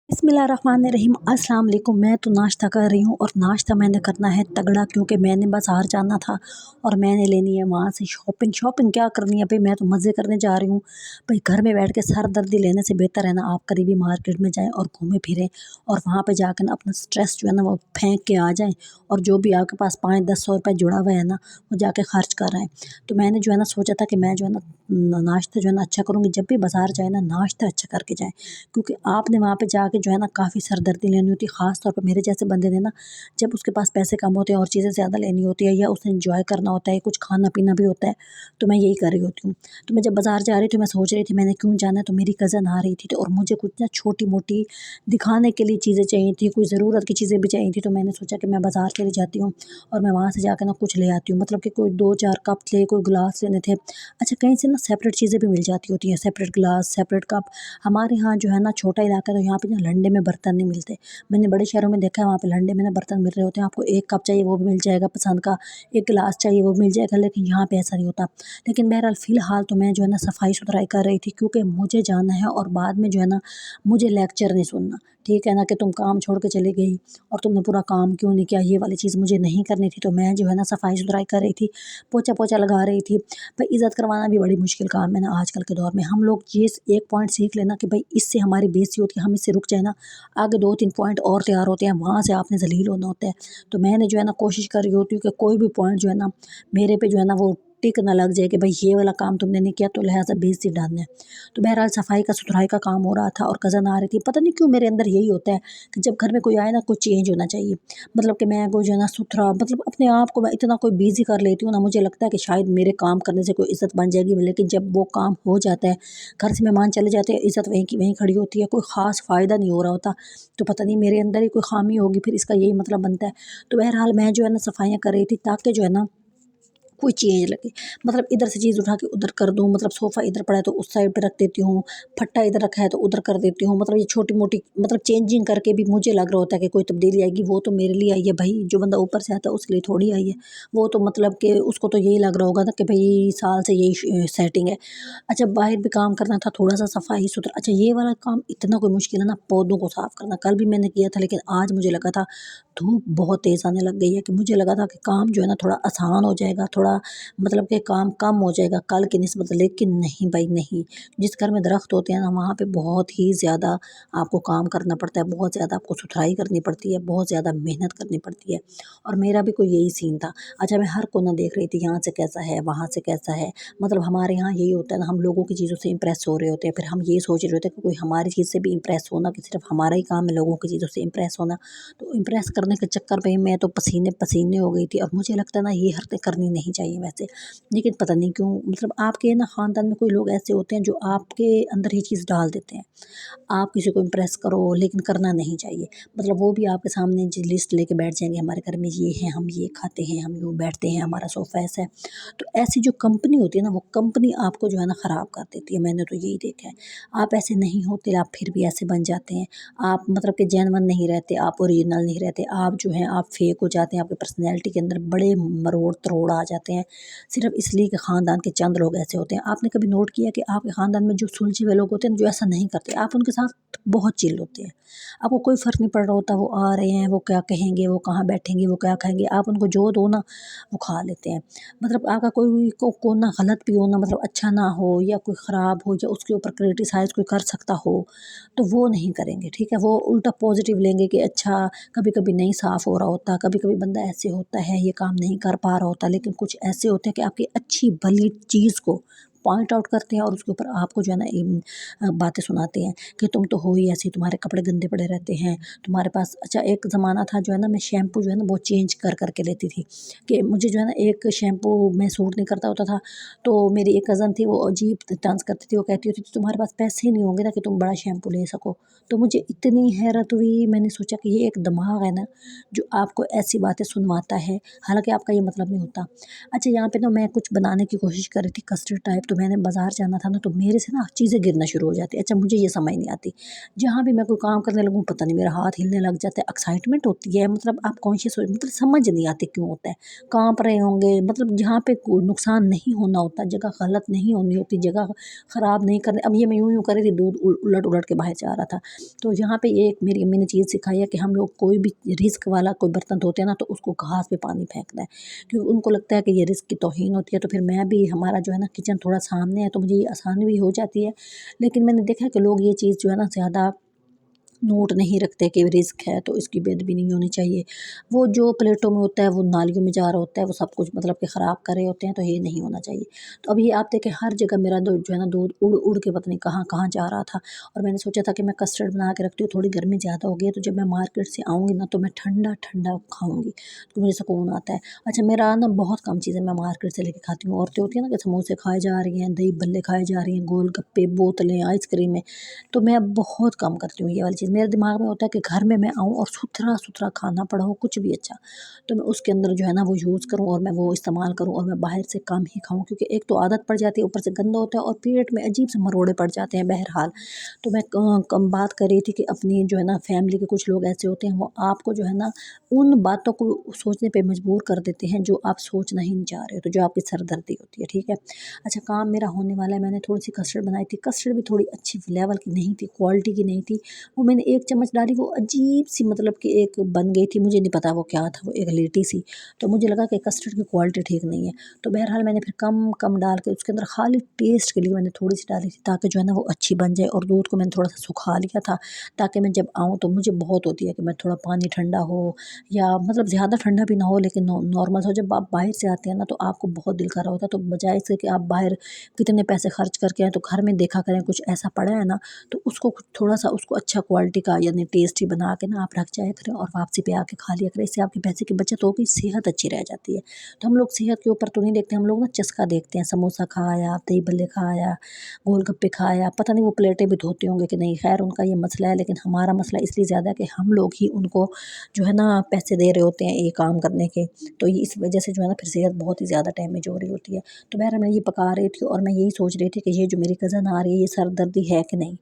बिस्मिल्लाहिर्रहमानिर्रहीम अस्सलाम वालेकुम। मैं तो नाश्ता कर रही हूँ और नाश्ता मैंने करना है तगड़ा, क्योंकि मैंने बाज़ार जाना था और मैंने लेनी है वहाँ से शॉपिंग। शॉपिंग क्या करनी है भाई, मैं तो मज़े करने जा रही हूँ। भाई घर में बैठ के सर दर्दी लेने से बेहतर है ना आप करीबी मार्केट में जाएँ और घूमें फिरें और वहाँ पे जाकर ना अपना स्ट्रेस जो है ना वो फेंक के आ जाएँ, और जो भी आपके पास 5-10 सौ रुपये जुड़ा हुआ है ना वो जाके खर्च कर आएँ। तो मैंने जो है ना सोचा था कि मैं जो है ना नाश्ता जो है ना अच्छा करूँगी। जब भी बाज़ार जाए ना नाश्ता अच्छा करके जाएँ, क्योंकि आपने वहाँ पे जाके जो है ना काफ़ी सरदर्दी लेनी होती है। ख़ास तौर पे मेरे जैसे बंदे ने ना, जब उसके पास पैसे कम होते हैं और चीज़ें ज़्यादा लेनी होती है या उसे एंजॉय करना होता है, कुछ खाना पीना भी होता है, तो मैं यही कर रही होती हूँ। तो मैं जब बाज़ार जा रही थी, मैं सोच रही थी मैंने क्यों जाना है, तो मेरी कज़न आ रही थी, तो और मुझे कुछ ना छोटी मोटी दिखाने के लिए चीज़ें चाहिए थी, कोई ज़रूरत की चीज़ें भी चाहिए थी। तो मैंने सोचा कि मैं बाज़ार चली जाती हूँ और मैं वहाँ से जाकर ना कुछ ले आती हूँ। मतलब कि कोई 2-4 कप थे, कोई गिलास लेने थे। अच्छा, कहीं से ना सेपरेट चीज़ें भी मिल जाती होती हैं, सेपरेट गिलास, सेपरेट कप। हमारे यहाँ जो है ना छोटा इलाका है, तो यहाँ पे ना लंडे में बर्तन नहीं मिलते। मैंने बड़े शहरों में देखा है, वहाँ पे लंडे में ना बर्तन मिल रहे होते हैं। आपको 1 कप चाहिए वो भी मिल जाएगा पसंद का, 1 गिलास चाहिए वो भी मिल जाएगा, लेकिन यहाँ पे ऐसा नहीं होता। लेकिन बहरहाल फ़िलहाल तो मैं जो है ना सफाई-सुथराई कर रही थी, क्योंकि मुझे जाना है और बाद में जो है ना मुझे लेक्चर नहीं सुनना, ठीक है ना, कि तुम काम छोड़ के चली गई और तुमने पूरा काम क्यों नहीं किया, ये वाली चीज़ मुझे नहीं करनी थी। तो मैं जो है ना सफाई-सुथराई कर रही थी, पोछा-पोछा लगा रही थी। भाई इज़्ज़त करवाना भी बड़ी मुश्किल काम है ना आजकल के दौर में। हम लोग ये एक पॉइंट सीख लेना कि भाई इससे हमारी बेइज़्ज़ती होती है, हम इससे रुक जाए ना, आगे 2-3 पॉइंट और तैयार होते हैं, वहाँ से आपने ज़लील होना होता है। तो मैंने जो है ना कोशिश कर रही होती हूँ कि कोई भी पॉइंट जो है ना मेरे पे जो है ना वो टिक ना लग जाए कि भाई ये वाला काम तुमने नहीं किया तो लिहाज़ा बेइज़्ज़ती डालना है। तो बहरहाल सफाई का सुथराई का काम हो रहा था और कज़न आ रही थी। पता नहीं क्यों मेरे अंदर यही होता है कि जब घर में कोई आए ना, कुछ चेंज होना चाहिए। मतलब कि मैं को जो है ना सुथरा, मतलब अपने आप को मैं इतना कोई बिज़ी कर लेती हूँ ना, मुझे लगता है कि शायद मेरे काम करने से कोई इज़्ज़त बन जाएगी। लेकिन जब वो काम हो जाता है, घर से मेहमान चले जाते हैं, इज़्ज़त वहीं की वहीं खड़ी होती है, कोई ख़ास फ़ायदा नहीं हो रहा होता। तो पता नहीं मेरे अंदर ही कोई ख़ामी होगी, फिर इसका यही मतलब बनता है। तो बहरहाल मैं जो है ना सफाइयाँ कर रही थी ताकि जो है ना कोई चेंज लगे। मतलब इधर से चीज़ उठा के उधर कर दूँ, मतलब सोफ़ा इधर पड़ा है तो उस साइड पे रख देती हूँ, फट्टा इधर रखा है तो उधर कर देती हूँ। मतलब ये छोटी-मोटी मतलब चेंजिंग करके भी मुझे लग रहा होता है कि कोई तब्दीली आएगी, वो तो मेरे लिए आई है भई, जो बंदा ऊपर से आता है उसके लिए थोड़ी आई है। वो तो मतलब कि उसको तो यही लग रहा होगा ना कि भई साल से यही सेटिंग है। अच्छा, बाहर भी काम करना था, थोड़ा-सा सफाई-सुथरा। अच्छा, ये वाला काम इतना कोई मुश्किल है ना, पौधों को साफ़ करना। कल भी मैंने किया था, लेकिन आज मुझे लगा था धूप बहुत तेज़ आने लग गई है, कि मुझे लगा था कि काम जो है ना थोड़ा आसान हो जाएगा, थोड़ा मतलब कि काम कम हो जाएगा कल की निस्बत। लेकिन नहीं भाई नहीं, जिस घर में दरख्त होते हैं ना वहाँ पे बहुत ही ज़्यादा आपको काम करना पड़ता है, बहुत ज़्यादा आपको सुथराई करनी पड़ती है, बहुत ज़्यादा मेहनत करनी पड़ती है। और मेरा भी कोई यही सीन था। अच्छा, मैं हर कोना देख रही थी, यहाँ से कैसा है, वहाँ से कैसा है। मतलब हमारे यहाँ यही होता है ना, हम लोगों की चीज़ों से इम्प्रेस हो रहे होते हैं, फिर हम ये सोच रहे होते हैं कि कोई हमारी चीज़ से भी इम्प्रेस होना, कि सिर्फ हमारा ही काम है लोगों की चीज़ों से इम्प्रेस होना। तो इम्प्रेस करने के चक्कर में मैं तो पसीने पसीने हो गई थी, और मुझे लगता है ना ये हरकतें करनी नहीं चाहिए वैसे। लेकिन पता नहीं क्यों, मतलब आपके ना ख़ानदान में कोई लोग ऐसे होते हैं जो आपके अंदर ये चीज़ डाल देते हैं। आप किसी को इम्प्रेस करो, लेकिन करना नहीं चाहिए। मतलब वो भी आपके सामने जी लिस्ट लेके बैठ जाएँगे, हमारे घर में ये है, हम ये खाते हैं, हम यूँ बैठते हैं, हमारा सोफ़ा ऐसा है। तो ऐसी जो कंपनी होती है ना, वो कंपनी आपको जो है ना ख़राब कर देती है, मैंने तो यही देखा है। आप ऐसे नहीं होते, आप फिर भी ऐसे बन जाते हैं। आप मतलब कि जेन्युइन नहीं रहते, आप ओरिजिनल नहीं रहते, आप जो हैं आप फ़ेक हो जाते हैं, आपकी पर्सनैलिटी के अंदर बड़े मरोड़-तरोड़ आ जाते हैं, सिर्फ़ इसलिए कि ख़ानदान के चंद लोग ऐसे होते हैं। आपने कभी नोट किया कि आपके ख़ानदान में जो सुलझे हुए लोग होते हैं, जो ऐसा नहीं करते, आप उनके साथ बहुत चिल होते हैं। आपको कोई फ़र्क नहीं पड़ रहा होता, वो आ रहे हैं, वो क्या कहेंगे, वो कहाँ बैठेंगे, वो क्या खाएँगे, आप उनको जो दो ना, वो खा लेते हैं। मतलब आपका कोई कोना गलत भी हो ना, मतलब अच्छा ना हो या कोई ख़राब हो या उसके ऊपर क्रिटिसाइज़ कोई कर सकता हो, तो वो नहीं करेंगे, ठीक है? वो उल्टा पॉज़िटिव लेंगे कि अच्छा, कभी-कभी नहीं साफ़ हो रहा होता, कभी-कभी बंदा ऐसे होता है, ये काम नहीं कर पा रहा होता, लेकिन कुछ ऐसे होते हैं कि आपकी अच्छी भली चीज़ को पॉइंट आउट करते हैं और उसके ऊपर आपको जो है ना बातें सुनाते हैं कि तुम तो हो ही ऐसी, तुम्हारे कपड़े गंदे पड़े रहते हैं, तुम्हारे पास। अच्छा, एक ज़माना था जो है ना, मैं शैम्पू जो है ना वो चेंज कर के लेती थी, कि मुझे जो है ना एक शैम्पू में सूट नहीं करता होता था। तो मेरी एक कज़न थी, वो अजीब डांस करती थी, वो कहती होती थी तुम्हारे पास पैसे ही नहीं होंगे ना कि तुम बड़ा शैम्पू ले सको। तो मुझे इतनी हैरत हुई, मैंने सोचा कि ये एक दिमाग है ना जो आपको ऐसी बातें सुनवाता है, हालाँकि आपका ये मतलब नहीं होता। अच्छा, यहाँ पे ना मैं कुछ बनाने की कोशिश कर रही थी, कस्टर्ड टाइप तो मैंने बाज़ार जाना था ना, तो मेरे से ना चीज़ें गिरना शुरू हो जाती है। अच्छा, मुझे ये समझ नहीं आती, जहाँ भी मैं कोई काम करने लगूँ पता नहीं मेरा हाथ हिलने लग जाता है, एक्साइटमेंट होती है, मतलब आप कॉन्शियस हो, मतलब समझ नहीं आती क्यों होता है। काँप रहे होंगे, मतलब जहाँ पे को नुकसान नहीं होना होता, जगह गलत नहीं होनी होती, जगह ख़राब नहीं करनी। अब ये मैं यूँ-यूँ कर रही थी, दूध उलट-उलट के बाहर जा रहा था। तो यहाँ पे ये एक मेरी अम्मी ने चीज़ सिखाई है कि हम लोग कोई भी रिस्क वाला कोई बर्तन धोते हैं ना, तो उसको घास पे पानी फेंकना है, क्योंकि उनको लगता है कि ये रिस्क की तौहीन होती है। तो फिर मैं भी, हमारा जो है ना किचन थोड़ा सामने है, तो मुझे ये आसानी भी हो जाती है। लेकिन मैंने देखा है कि लोग ये चीज़ जो है ना ज़्यादा नोट नहीं रखते कि रिस्क है तो इसकी बेदबी नहीं होनी चाहिए। वो जो प्लेटों में होता है वो नालियों में जा रहा होता है, वो सब कुछ मतलब कि ख़राब कर रहे होते हैं, तो ये नहीं होना चाहिए। तो अब ये आप देखें, हर जगह मेरा दूध जो है ना, दूध उड़-उड़ के पता नहीं कहाँ-कहाँ जा रहा था। और मैंने सोचा था कि मैं कस्टर्ड बना के रखती हूँ, थोड़ी गर्मी ज़्यादा हो गई है, तो जब मैं मार्केट से आऊँगी ना, तो मैं ठंडा-ठंडा खाऊँगी, तो मुझे सुकून आता है। अच्छा, मेरा ना बहुत कम चीज़ें मैं मार्केट से लेके खाती हूँ। औरतें होती हैं ना कि समोसे खाए जा रही हैं, दही बल्ले खाए जा रही हैं, गोलगप्पे, बोतलें, आइसक्रीमें, तो मैं बहुत कम करती हूँ ये वाली चीज़। मेरे दिमाग में होता है कि घर में मैं आऊँ और सुथरा-सुथरा खाना पड़ा हो, कुछ भी अच्छा, तो मैं उसके अंदर जो है ना वो यूज़ करूँ और मैं वो इस्तेमाल करूँ, और मैं बाहर से कम ही खाऊँ, क्योंकि एक तो आदत पड़ जाती है, ऊपर से गंदा होता है और पेट में अजीब से मरोड़े पड़ जाते हैं। बहरहाल, तो मैं कम बात कर रही थी कि अपनी जो है ना फैमिली के कुछ लोग ऐसे होते हैं, वो आपको जो है ना उन बातों को सोचने पे मजबूर कर देते हैं जो आप सोचना ही नहीं चाह रहे हो, तो जो आपकी सरदर्दी होती है, ठीक है। अच्छा, काम मेरा होने वाला है, मैंने थोड़ी-सी कस्टर्ड बनाई थी, कस्टर्ड भी थोड़ी अच्छी लेवल की नहीं थी, क्वालिटी की नहीं थी। वो मैंने 1 चम्मच डाली, वो अजीब-सी मतलब कि एक बन गई थी, मुझे नहीं पता वो क्या था, वो एक लेटी-सी, तो मुझे लगा कि कस्टर्ड की क्वालिटी ठीक नहीं है। तो बहरहाल मैंने फिर कम-कम डाल के उसके अंदर खाली टेस्ट के लिए मैंने थोड़ी-सी डाली थी, ताकि जो है ना वो अच्छी बन जाए, और दूध को मैंने थोड़ा-सा सुखा लिया था, ताकि मैं जब आऊँ तो मुझे बहुत होती है कि मैं थोड़ा पानी ठंडा हो, या मतलब ज़्यादा ठंडा भी ना हो, लेकिन नॉर्मल हो। जब आप बाहर से आते हैं ना, तो आपको बहुत दिल कर रहा होता है, तो बजाए इसके कि आप बाहर कितने पैसे खर्च करके आएँ, तो घर में देखा करें कुछ ऐसा पड़ा है ना, तो उसको थोड़ा-सा उसको अच्छा क्वालिटी का यानी टेस्टी बना के ना आप रख जाया करें, और वापसी पे आके खा लिया करें। इससे आपके पैसे की बचत होगी, सेहत अच्छी रह जाती है। तो हम लोग सेहत के ऊपर तो नहीं देखते, हम लोग ना चस्का देखते हैं, समोसा खा आया, दही बल्ले खा आया, गोलगप्पे खा आया, पता नहीं वो प्लेटें भी धोते होंगे कि नहीं, खैर उनका ये मसला है, लेकिन हमारा मसला इसलिए ज़्यादा है कि हम लोग ही उनको जो है ना पैसे दे रहे होते हैं ये काम करने के, तो ये इस वजह से जो है ना फिर सेहत बहुत ही ज़्यादा डैमेज हो रही होती है। तो बहरहाल मैं ये पका रही थी, और मैं यही सोच रही थी कि ये जो मेरी कज़न आ रही है, ये सरदर्दी है कि नहीं?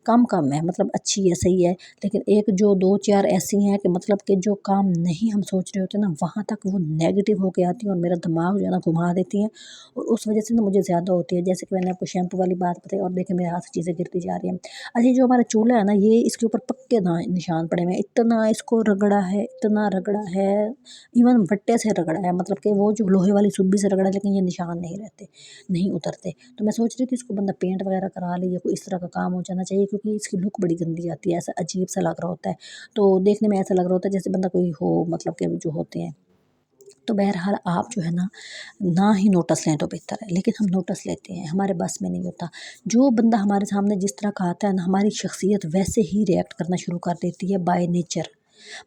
कम-कम है, मतलब अच्छी है, सही है, लेकिन एक जो 2-4 ऐसी हैं कि मतलब कि जो काम नहीं हम सोच रहे होते ना, वहाँ तक वो नेगेटिव होके आती हैं और मेरा दिमाग जो है ना घुमा देती हैं, और उस वजह से ना मुझे ज़्यादा होती है। जैसे कि मैंने आपको शैम्पू वाली बात बताई, और देखिए मेरे हाथ से चीज़ें गिरती जा रही हैं। अच्छा, ये जो हमारा चूल्हा है ना, ये इसके ऊपर पक्के ना निशान पड़े हुए हैं, इतना इसको रगड़ा है, इतना रगड़ा है, इवन वट्टे से रगड़ा है, मतलब कि वो जो लोहे वाली सुब्बी से रगड़ा है, लेकिन ये निशान नहीं रहते, नहीं उतरते। तो मैं सोच रही थी इसको बंदा पेंट वगैरह करा ले, या कोई इस तरह का काम हो जाना चाहिए, क्योंकि इसकी लुक बड़ी गंदी आती है, ऐसा अजीब सा लग रहा होता है। तो देखने में ऐसा लग रहा होता है जैसे बंदा कोई हो, मतलब कि जो होते हैं। तो बहरहाल आप जो है ना ही नोटिस लें तो बेहतर है, लेकिन हम नोटिस लेते हैं, हमारे बस में नहीं होता। जो बंदा हमारे सामने जिस तरह का आता है ना, हमारी शख्सियत वैसे ही रिएक्ट करना शुरू कर देती है बाय नेचर।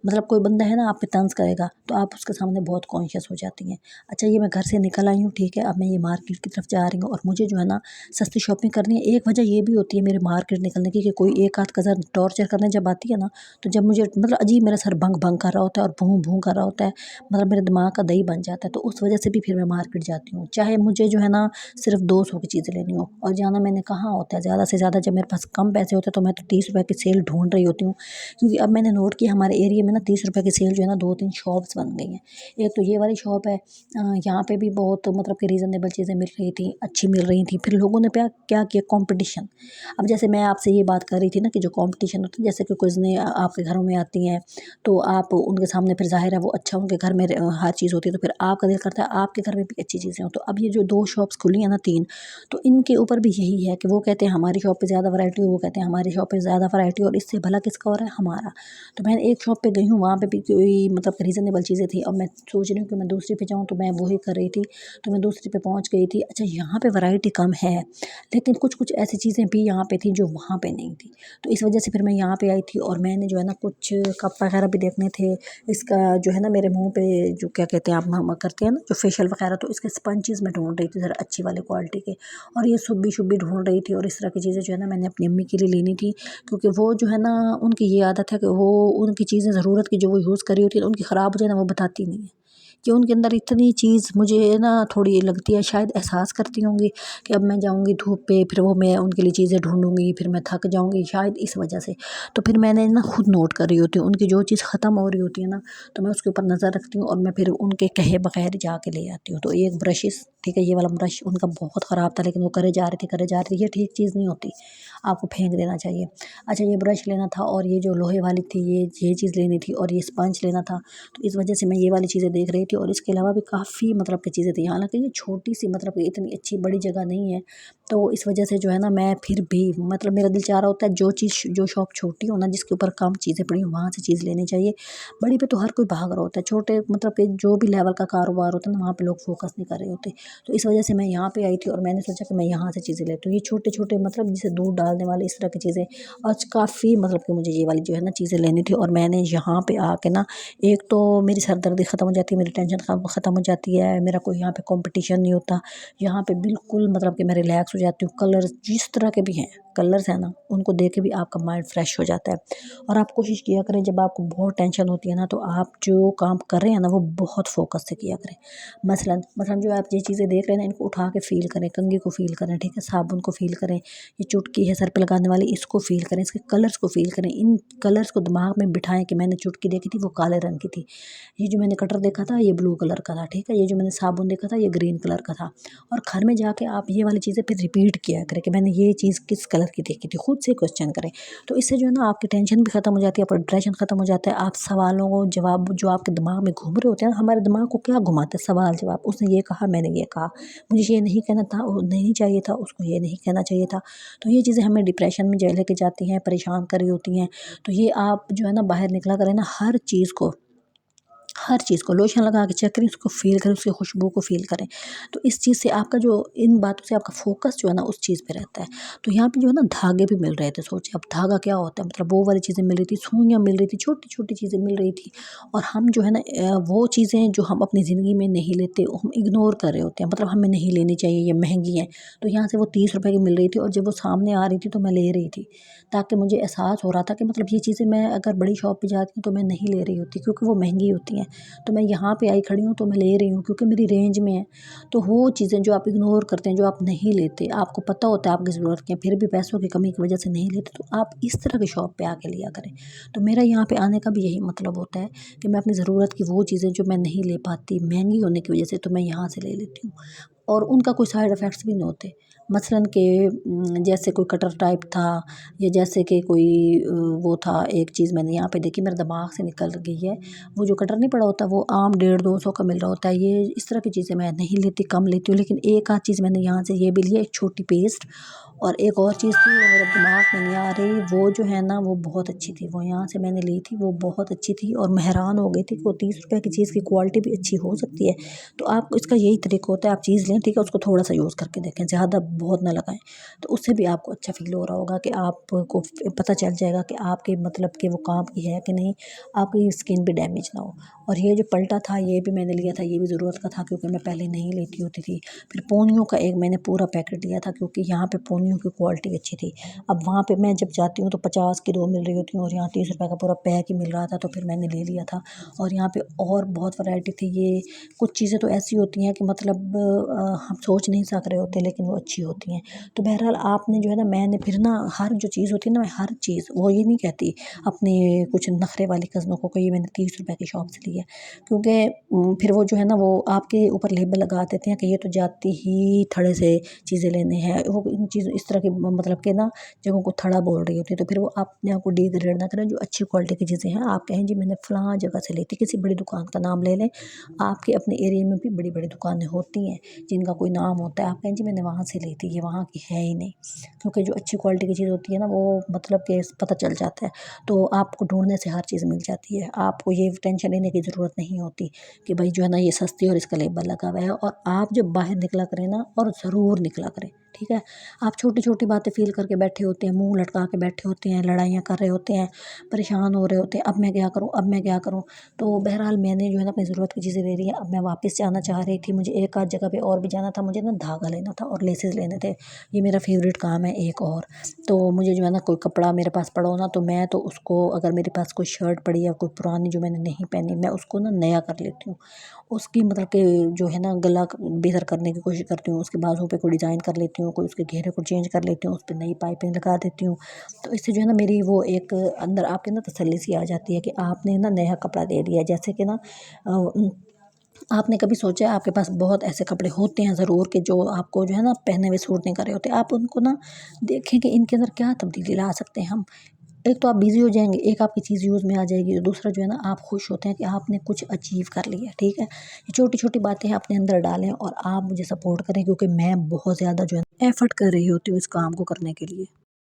मतलब कोई बंदा है ना आप पे तंज़ करेगा, तो आप उसके सामने बहुत कॉन्शियस हो जाती हैं। अच्छा, ये मैं घर से निकल आई हूँ, ठीक है, अब मैं ये मार्केट की तरफ जा रही हूँ, और मुझे जो है ना सस्ती शॉपिंग करनी है। एक वजह ये भी होती है मेरे मार्केट निकलने की कि कोई एक आध कज़न टॉर्चर करने जब आती है ना, तो जब मुझे मतलब अजीब मेरा सर भंग-भंग कर रहा होता है और भूं-भूं कर रहा होता है, मतलब मेरे दिमाग का दही बन जाता है, तो उस वजह से भी फिर मैं मार्केट जाती हूँ। चाहे मुझे जो है ना सिर्फ़ 200 की चीज़ें लेनी हो, और जाना मैंने कहाँ होता है, ज़्यादा से ज़्यादा जब मेरे पास कम पैसे होते हैं, तो मैं तो ₹30 की सेल ढूँढ रही होती हूँ, क्योंकि अब मैंने नोट किया हमारे एरिया में ना ₹30 की सेल जो है ना 2-3 शॉप्स बन गई हैं। एक तो ये वाली शॉप है, यहाँ पे भी बहुत मतलब कि रीज़नेबल चीज़ें मिल रही थी, अच्छी मिल रही थी। फिर लोगों ने क्या किया, कॉम्पिटिशन। अब जैसे मैं आपसे ये बात कर रही थी ना कि जो कॉम्पिटिशन होता है, जैसे कि कुज़ीनें आपके घरों में आती हैं, तो आप उनके सामने फिर ज़ाहिर है वो अच्छा उनके घर में हर चीज़ होती है, तो फिर आपका दिल करता है आपके घर में भी अच्छी चीज़ें हों। तो अब ये जो 2 शॉप्स खुली हैं ना, 3, तो इनके ऊपर भी यही है कि वो कहते हैं हमारी शॉप पे ज़्यादा वैरायटी हो, वो कहते हैं हमारी शॉप पे ज़्यादा वैरायटी हो, और इससे भला किसका हो रहा है? हमारा। तो मैंने एक शॉप पे गई हूँ, वहाँ पे भी कोई मतलब रीज़नेबल चीज़ें थी। अब मैं सोच रही हूँ कि मैं दूसरी पे जाऊँ, तो मैं वही कर रही थी, तो मैं दूसरी पे पहुँच गई थी। अच्छा, यहाँ पे वैरायटी कम है, लेकिन कुछ-कुछ ऐसी चीज़ें भी यहाँ पे थी जो वहाँ पे नहीं थी। तो इस वजह से फिर मैं यहाँ पे आई थी, और मैंने जो है ना कुछ कप वगैरह भी देखने थे। इसका जो है ना मेरे मुँह पे जो क्या कहते हैं आप हम करते हैं ना जो फेशियल वगैरह, तो इसके स्पंचेज़ मैं ढूँढ रही थी ज़रा अच्छी वाली क्वालिटी के, और ये सुब्बी-शुब्बी ढूँढ रही थी, और इस तरह की चीज़ें जो है ना मैंने अपनी अम्मी के लिए लेनी थी, क्योंकि वो जो है ना उनकी ये आदत है कि वो उनकी चीज़ें ज़रूरत की जो वो यूज़ करी होती है, उनकी ख़राब हो जाए ना, वो बताती नहीं है। कि उनके अंदर इतनी चीज़ मुझे ना थोड़ी लगती है, शायद एहसास करती होंगी कि अब मैं जाऊँगी धूप पे, फिर वो मैं उनके लिए चीज़ें ढूँढूँगी, फिर मैं थक जाऊँगी, शायद इस वजह से। तो फिर मैंने ना खुद नोट कर रही होती हूँ, उनकी जो चीज़ ख़त्म हो रही होती है ना, तो मैं उसके ऊपर नज़र रखती हूँ और मैं फिर उनके कहे बगैर जाके ले आती हूँ। तो एक ब्रशेज़, ठीक है, ये वाला ब्रश उनका बहुत ख़राब था, लेकिन वो करे जा रही थी, करे जा रही थी, ये ठीक चीज़ नहीं होती, आपको फेंक देना चाहिए। अच्छा, ये ब्रश लेना था और ये जो लोहे वाली थी, ये चीज़ लेनी थी और ये स्पंज लेना था। तो इस वजह से मैं ये वाली चीज़ें देख रही थी और इसके अलावा भी काफ़ी मतलब की चीज़ें थी। हालाँकि ये छोटी-सी मतलब कि इतनी अच्छी बड़ी जगह नहीं है, तो इस वजह से जो है ना मैं फिर भी मतलब मेरा दिल चाह रहा होता है जो चीज़ जो शॉप छोटी हो ना, जिसके ऊपर कम चीज़ें पड़ी हो, वहाँ से चीज़ लेनी चाहिए। बड़ी पे तो हर कोई भाग रहा होता है, छोटे मतलब कि जो भी लेवल का कारोबार होता है ना, वहाँ पे लोग फ़ोकस नहीं कर रहे होते। तो इस वजह से मैं यहाँ पे आई थी और मैंने सोचा कि मैं यहाँ से चीज़ें लेती हूँ। ये छोटे-छोटे मतलब जैसे दूध डालने वाले इस तरह की चीज़ें, आज काफ़ी मतलब कि मुझे ये वाली जो है ना चीज़ें लेनी थी और मैंने यहाँ पे आके ना, एक तो मेरी सरदर्दी ख़त्म हो जाती है, मेरी टेंशन ख़त्म हो जाती है, मेरा कोई यहाँ पे कॉम्पिटिशन नहीं होता। यहाँ पे बिल्कुल मतलब कि मैं रिलैक्स हो जाती हूँ। कलर्स जिस तरह के भी हैं, कलर्स हैं ना, उनको देख के भी आपका माइंड फ्रेश हो जाता है। और आप कोशिश किया करें, जब आपको बहुत टेंशन होती है ना, तो आप जो काम कर रहे हैं ना, वो बहुत फ़ोकस से किया करें। मसलन मसलन जो आप ये चीज़ें देख रहे हैं ना, इनको उठा के फ़ील करें, कंघी को फ़ील करें, ठीक है, साबुन को फ़ील करें, ये चुटकी है सर पे लगाने वाली, इसको फ़ील करें, इसके कलर्स को फ़ील करें, इन कलर्स को दिमाग में बिठाएँ कि मैंने चुटकी देखी थी वो काले रंग की थी, ये जो मैंने कटर देखा था ये ब्लू कलर का था, ठीक है, ये जो मैंने साबुन देखा था ये ग्रीन कलर का था। और घर में जाके आप ये वाली चीज़ें फिर रिपीट किया करें कि मैंने ये चीज़ किस कलर की देखी थी, खुद से क्वेश्चन करें। तो इससे जो है ना आपकी टेंशन भी ख़त्म हो जाती है, आपका डिप्रेशन ख़त्म हो जाता है। आप सवालों को जवाब जो आपके दिमाग में घूम रहे होते हैं ना, हमारे दिमाग को क्या घुमाते हैं, सवाल जवाब, उसने ये कहा मैंने ये कहा, मुझे ये नहीं कहना था, वो नहीं चाहिए था, उसको ये नहीं कहना चाहिए था। तो ये चीज़ें हमें डिप्रेशन में जो लेके जाती हैं, परेशान कर रही होती हैं। तो ये आप जो है ना बाहर निकला करें ना, हर चीज़ को लोशन लगा के चेक करें, उसको फ़ील करें, उसकी खुशबू को फ़ील करें। तो इस चीज़ से आपका जो इन बातों से आपका फ़ोकस जो है ना उस चीज़ पे रहता है। तो यहाँ पे जो है ना धागे भी मिल रहे थे, सोचिए अब धागा क्या होता है, मतलब वो वाली चीज़ें मिल रही थी, सुइयाँ मिल रही थी, छोटी-छोटी चीज़ें मिल रही थी। और हम जो है ना वो चीज़ें जो हम अपनी ज़िंदगी में नहीं लेते, वो हम इग्नोर कर रहे होते हैं, मतलब हमें नहीं लेनी चाहिए, ये महँगी है। तो यहाँ से वो 30 रुपए की मिल रही थी और जब वो सामने आ रही थी तो मैं ले रही थी, ताकि मुझे एहसास हो रहा था कि मतलब ये चीज़ें मैं अगर बड़ी शॉप पे जाती हूँ तो मैं नहीं ले रही होती, क्योंकि वो महँगी होती हैं। तो मैं यहाँ पे आई खड़ी हूँ तो मैं ले रही हूँ क्योंकि मेरी रेंज में है। तो वो चीज़ें जो आप इग्नोर करते हैं, जो आप नहीं लेते, आपको पता होता है आपकी ज़रूरत क्या है, फिर भी पैसों की कमी की वजह से नहीं लेते, तो आप इस तरह की शॉप पे आके लिया करें। तो मेरा यहाँ पे आने का भी यही मतलब होता है कि मैं अपनी ज़रूरत की वो चीज़ें जो मैं नहीं ले पाती महँगी होने की वजह से, तो मैं यहाँ से ले लेती हूँ। और उनका कोई साइड इफ़ेक्ट्स भी नहीं होते। मसलन कि जैसे कोई कटर टाइप था, या जैसे कि कोई वो था, एक चीज़ मैंने यहाँ पे देखी, मेरे दिमाग से निकल गई है, वो जो कटर नहीं पड़ा होता, वो आम 150-200 का मिल रहा होता है। ये इस तरह की चीज़ें मैं नहीं लेती, कम लेती हूँ, लेकिन एक आध चीज़ मैंने यहाँ से ये भी लिया, एक छोटी पेस्ट, और एक और चीज़ थी वो मेरे दिमाग में नहीं आ रही, वो जो है ना वो बहुत अच्छी थी, वो यहाँ से मैंने ली थी, वो बहुत अच्छी थी और मैं हैरान हो गई थी कि वो 30 रुपए की चीज़ की क्वालिटी भी अच्छी हो सकती है। तो आप इसका यही तरीका होता है, आप चीज़ लें, ठीक है, उसको थोड़ा-सा यूज़ करके देखें, ज़्यादा बहुत ना लगाएँ। तो उससे भी आपको अच्छा फ़ील हो रहा होगा कि आपको पता चल जाएगा कि आपके मतलब कि वो काम की है कि नहीं, आपकी स्किन भी डैमेज ना हो। और ये जो पलटा था ये भी मैंने लिया था, ये भी ज़रूरत का था क्योंकि मैं पहले नहीं लेती होती थी। फिर पोनियों का एक मैंने पूरा पैकेट लिया था क्योंकि यहाँ पे पोनियों की क्वालिटी अच्छी थी। अब वहाँ पे मैं जब जाती हूँ तो 50 की 2 मिल रही होती हैं और यहाँ 30 रुपए का पूरा पैक ही मिल रहा था, तो फिर मैंने ले लिया था। और यहाँ पे और बहुत वैरायटी थी, ये कुछ चीज़ें तो ऐसी होती हैं कि मतलब हम सोच नहीं सक रहे होते, लेकिन वो अच्छी होती हैं। तो बहरहाल आपने जो है ना, मैंने फिर ना हर जो चीज़ होती है ना, मैं हर चीज़, वो ये नहीं कहती अपने कुछ नखरे वाली कज़नों को कि ये मैंने 30 रुपए की शॉप से लिया, क्योंकि फिर वो जो है ना वो आपके ऊपर लेबल लगा देते हैं कि ये तो जाती ही थड़े से चीज़ें लेने हैं, वो इन चीज़ इस तरह की मतलब के ना जगहों को थड़ा बोल रही होती है। तो फिर वो अपने आप को डिग्रेड ना करें, जो अच्छी क्वालिटी की चीज़ें हैं आप कहें जी मैंने फ़लाँ जगह से ली थी, किसी बड़ी दुकान का नाम ले लें। आपके अपने एरिया में भी बड़ी-बड़ी दुकानें होती हैं जिनका कोई नाम होता है, आप कहें जी मैंने वहाँ से ली थी, ये वहाँ की है ही नहीं। क्योंकि जो अच्छी क्वालिटी की चीज़ होती है ना, वो मतलब कि पता चल जाता है, तो आपको ढूँढने से हर चीज़ मिल जाती है। आपको ये टेंशन लेने की ज़रूरत नहीं होती कि भाई जो है ना ये सस्ती और इसका लेबल लगा हुआ है। और आप जब बाहर निकला करें ना, और ज़रूर निकला करें। ठीक है। आप छोटी-छोटी बातें फ़ील करके बैठे होते हैं, मुँह लटका के बैठे होते हैं, लड़ाइयाँ कर रहे होते हैं, परेशान हो रहे होते हैं, अब मैं क्या करूँ, अब मैं क्या करूँ? तो बहरहाल मैंने जो है ना अपनी ज़रूरत की चीज़ें ले ली हैं। अब मैं वापस जाना चाह रही थी, मुझे एक आध जगह पे और भी जाना था, मुझे ना धागा लेना था और लेसेस लेने थे। ये मेरा फ़ेवरेट काम है एक और। तो मुझे जो है ना कोई कपड़ा मेरे पास पड़ा हो ना, तो मैं तो उसको, अगर मेरे पास कोई शर्ट पड़ी है कोई पुरानी जो मैंने नहीं पहनी, मैं उसको ना नया कर लेती हूँ। उसकी मतलब कि जो है ना गला बेहतर करने की कोशिश करती हूँ, उसके बाजुओं पे कोई डिज़ाइन कर लेती हूँ, कोई उसके घेरे को चेंज कर लेती हूँ, उस पे नई पाइपिंग लगा देती हूँ। तो इससे जो है ना मेरी वो एक अंदर आपके ना तसल्ली सी आ जाती है कि आपने ना नया कपड़ा दे दिया है। जैसे कि ना आपने कभी सोचा है आपके पास बहुत ऐसे कपड़े होते हैं ज़रूर कि जो आपको जो है ना पहने हुए सूट नहीं कर रहे होते, आप उनको ना देखें कि इनके अंदर क्या तब्दीली ला सकते हैं हम। एक तो आप बिज़ी हो जाएँगे, एक आपकी चीज़ यूज़ में आ जाएगी और दूसरा जो है ना आप खुश होते हैं कि आपने कुछ अचीव कर लिया, ठीक है। ये छोटी-छोटी बातें अपने अंदर डालें और आप मुझे सपोर्ट करें, क्योंकि मैं बहुत ज़्यादा जो है एफ़र्ट कर रही होती हूँ इस काम को करने के लिए।